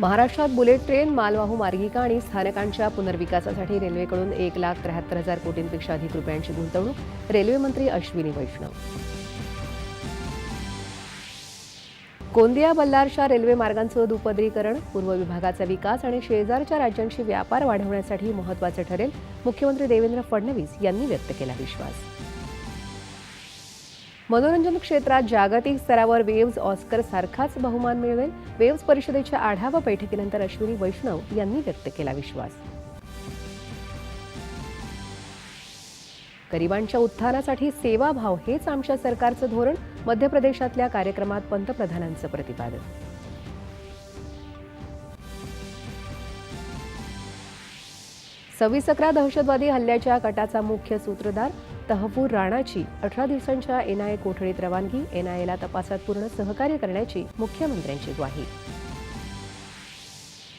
महाराष्ट्रात bullet train, मालवाहू मार्गिका आणि स्थानकांच्या पुनर्विकासासाठी रेल्वेकडून 1,73,000 कोटींपेक्षा अधिक रुपयांची गुंतवणूक. रेल्वे मंत्री अश्विनी वैष्णव. गोंदिया बल्लारशा रेल्वे मार्गांचं दुपदरीकरण पूर्व विभागाचा विकास आणि शेजारच्या राज्यांशी व्यापार वाढवण्यासाठी महत्त्वाचं ठरेल. मुख्यमंत्री देवेंद्र फडणवीस यांनी व्यक्त केला विश्वास. मनोरंजन क्षेत्रात जागतिक स्तरावर वेव्ज ऑस्कर सारखाच बहुमान मिळवेल. वेव्ज परिषदेच्या आढावा बैठकीनंतर अश्विनी वैष्णव यांनी व्यक्त केला विश्वास. गरिबांच्या उत्थानासाठी सेवाभाव हेच आमच्या सरकारचं धोरण. मध्य प्रदेशातल्या कार्यक्रमात पंतप्रधानांचं प्रतिपादन. सव्वीस-11 दहशतवादी हल्ल्याच्या कटाचा मुख्य सूत्रधार तहव्वूर राणाची 18 दिवसांच्या एनआयए कोठडीत रवानगी. एनआयएला तपासात पूर्ण सहकार्य करण्याची मुख्यमंत्र्यांची ग्वाही.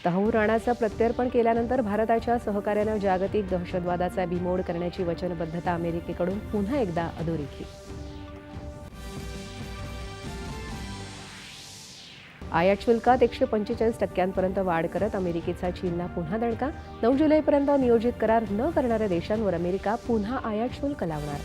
तहव्वूर राणाचं प्रत्यर्पण केल्यानंतर भारताच्या सहकार्यानं जागतिक दहशतवादाचा बिमोड करण्याची वचनबद्धता अमेरिकेकडून पुन्हा एकदा अधोरेखित. आयात शुल्कात 145% वाढ करत अमेरिकेचा चीनला पुन्हा दणका. 9 जुलैपर्यंत नियोजित करार न करणाऱ्या देशांवर अमेरिका पुन्हा आयात शुल्क लावणार.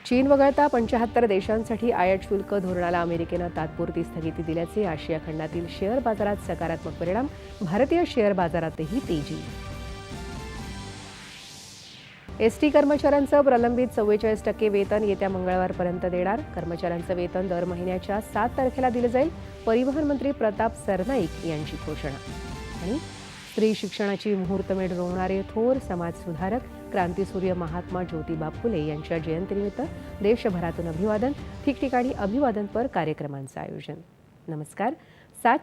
चीन वगळता 75 देशांसाठी आयात शुल्क धोरणाला अमेरिकेनं तात्पुरती स्थगिती दिल्याचे आशिया खंडातील शेअर बाजारात सकारात्मक परिणाम. भारतीय शेअर बाजारातही तेजी. एसटी कर्मचाऱ्यांचं प्रलंबित 44% वेतन येत्या मंगळवारपर्यंत देणार. कर्मचाऱ्यांचं वेतन दर महिन्याच्या 7 तारखेला दिलं जाईल. परिवहन मंत्री प्रताप सरनाईक यांची घोषणा. आणि स्त्री शिक्षणाची मुहूर्तमेढ रोवणारे थोर समाजसुधारक क्रांतीसूर्य महात्मा ज्योतिबा फुले यांच्या जयंतीनिमित्त देशभरातून अभिवादन. ठिकठिकाणी अभिवादनपर कार्यक्रमांचं आयोजन. नमस्कार. 7